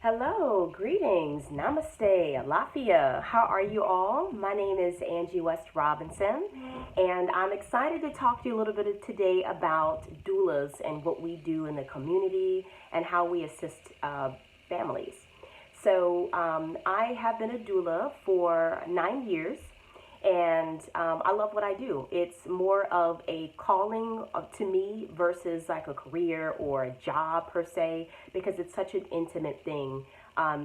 Hello, greetings, namaste, alafia. How are you all? My name is Angie West Robinson, and I'm excited to talk to you a little bit today about doulas and what we do in the community and how we assist families. I have been a doula for 9 years, and I love what I do. It's more of a calling to me versus like a career or a job per se, because it's such an intimate thing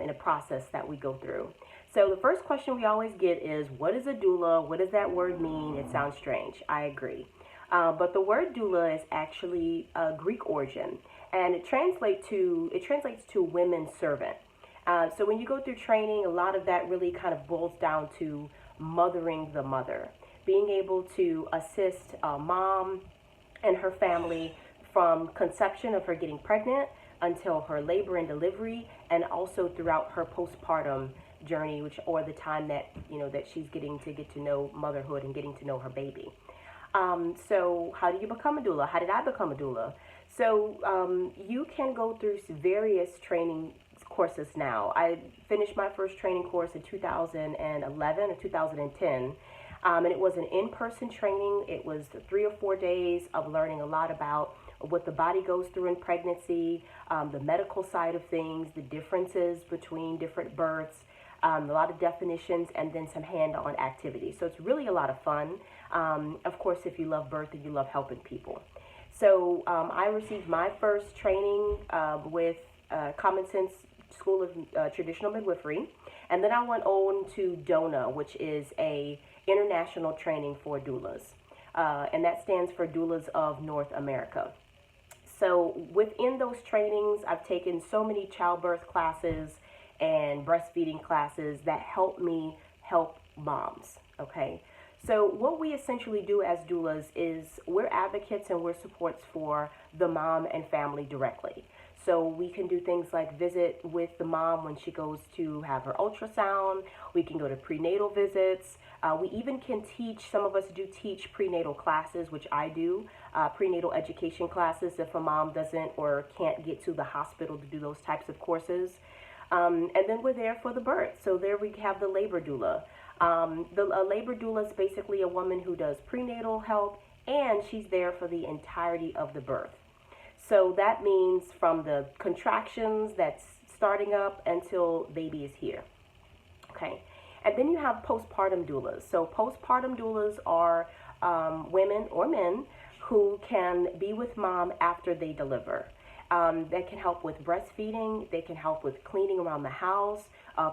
in a process that we go through. So the first question we always get is, what is a doula? What does that word mean? It sounds strange. I agree. But the word doula is actually a Greek origin, and it translates to women's servant. So when you go through training, a lot of that really kind of boils down to mothering the mother, being able to assist a mom and her family from conception of her getting pregnant until her labor and delivery, and also throughout her postpartum journey, or the time that that she's getting to get to know motherhood and getting to know her baby. So how do you become a doula? How did I become a doula? So you can go through various training courses now. I finished my first training course in 2011 or 2010, and it was an in-person training. It was 3 or 4 days of learning a lot about what the body goes through in pregnancy, the medical side of things, the differences between different births, a lot of definitions, and then some hand-on activities. So it's really a lot of fun. Of course, if you love birth and you love helping people. So I received my first training with Common Sense School of Traditional Midwifery, and then I went on to Doula, which is a international training for doulas, and that stands for Doulas of North America. So within those trainings, I've taken so many childbirth classes and breastfeeding classes that help me help moms. Okay, so what we essentially do as doulas is we're advocates and we're supports for the mom and family directly. So we can do things like visit with the mom when she goes to have her ultrasound. We can go to prenatal visits. We even can teach, some of us do teach prenatal classes, which I do, prenatal education classes if a mom doesn't or can't get to the hospital to do those types of courses. And then we're there for the birth. So there we have the labor doula. A labor doula is basically a woman who does prenatal help, and she's there for the entirety of the birth. So that means from the contractions that's starting up until baby is here. Okay. And then you have postpartum doulas. So postpartum doulas are women or men who can be with mom after they deliver. They can help with breastfeeding. They can help with cleaning around the house,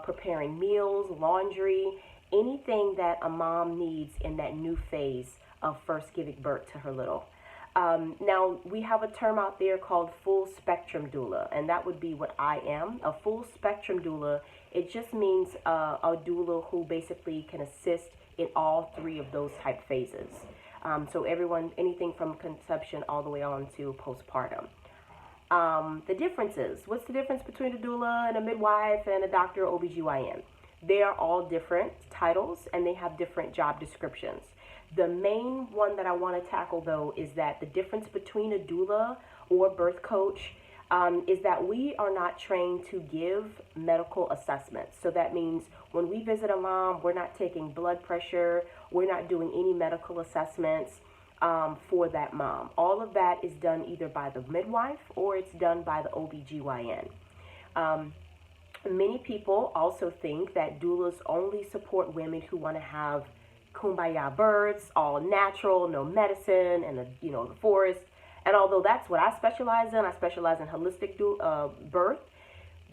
preparing meals, laundry, anything that a mom needs in that new phase of first giving birth to her little. Now, we have a term out there called full spectrum doula, and that would be what I am. A full spectrum doula, it just means a doula who basically can assist in all three of those type phases. So anything from conception all the way on to postpartum. The differences. What's the difference between a doula and a midwife and a doctor or OBGYN? They are all different titles, and they have different job descriptions. The main one that I want to tackle, though, is that the difference between a doula or birth coach is that we are not trained to give medical assessments. So that means when we visit a mom, we're not taking blood pressure, we're not doing any medical assessments for that mom. All of that is done either by the midwife or it's done by the OBGYN. Many people also think that doulas only support women who want to have kumbaya births, all natural, no medicine, and the forest. And although that's what I specialize in holistic birth.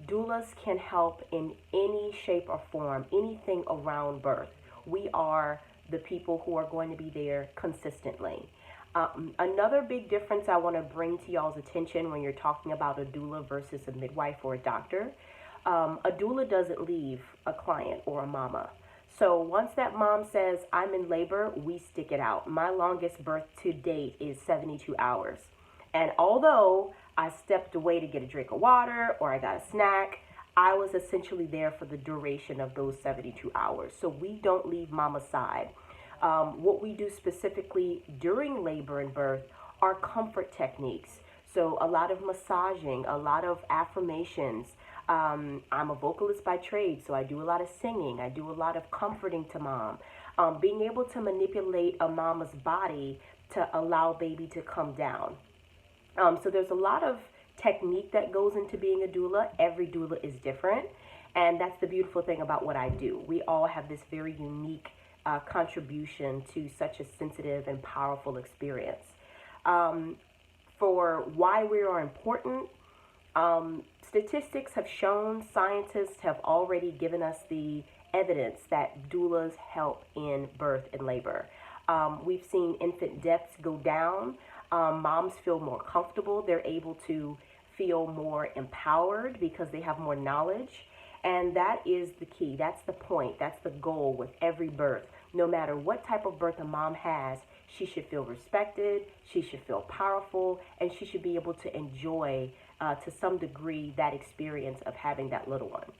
Doulas can help in any shape or form, anything around birth. We are the people who are going to be there consistently. Another big difference I want to bring to y'all's attention when you're talking about a doula versus a midwife or a doctor, a doula doesn't leave a client or a mama. So once that mom says, I'm in labor, we stick it out. My longest birth to date is 72 hours. And although I stepped away to get a drink of water or I got a snack, I was essentially there for the duration of those 72 hours. So we don't leave mama's side. What we do specifically during labor and birth are comfort techniques. So a lot of massaging, a lot of affirmations. I'm a vocalist by trade, so I do a lot of singing. I do a lot of comforting to mom. Being able to manipulate a mama's body to allow baby to come down. So there's a lot of technique that goes into being a doula. Every doula is different. And that's the beautiful thing about what I do. We all have this very unique contribution to such a sensitive and powerful experience. Um, for why we are important, statistics have shown, scientists have already given us the evidence that doulas help in birth and labor. We've seen infant deaths go down. Moms feel more comfortable. They're able to feel more empowered because they have more knowledge. And that is the key. That's the point. That's the goal with every birth. No matter what type of birth a mom has, she should feel respected, she should feel powerful, and she should be able to enjoy, to some degree, that experience of having that little one.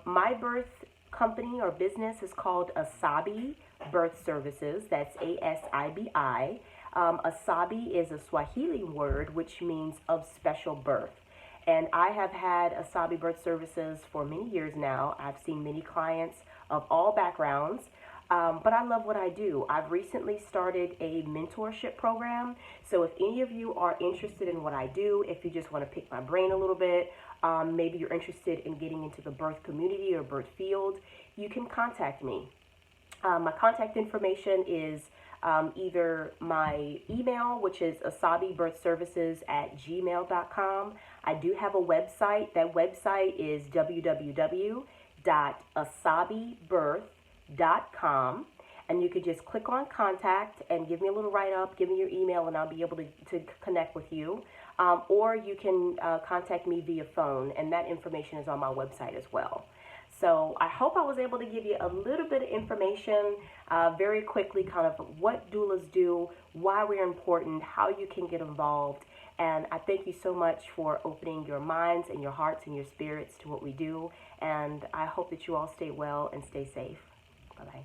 My birth company or business is called Asabi Birth Services. That's ASIBI. Asabi is a Swahili word which means of special birth. And I have had Asabi Birth Services for many years now. I've seen many clients of all backgrounds, but I love what I do. I've recently started a mentorship program. So if any of you are interested in what I do, if you just want to pick my brain a little bit, maybe you're interested in getting into the birth community or birth field, you can contact me. My contact information is either my email, which is asabibirthservices@gmail.com. I do have a website. That website is www.asabibirth.com. And you could just click on contact and give me a little write-up, give me your email, and I'll be able to connect with you. Or you can contact me via phone, and that information is on my website as well. So I hope I was able to give you a little bit of information very quickly, kind of what doulas do, why we're important, how you can get involved. And I thank you so much for opening your minds and your hearts and your spirits to what we do. And I hope that you all stay well and stay safe. Bye-bye.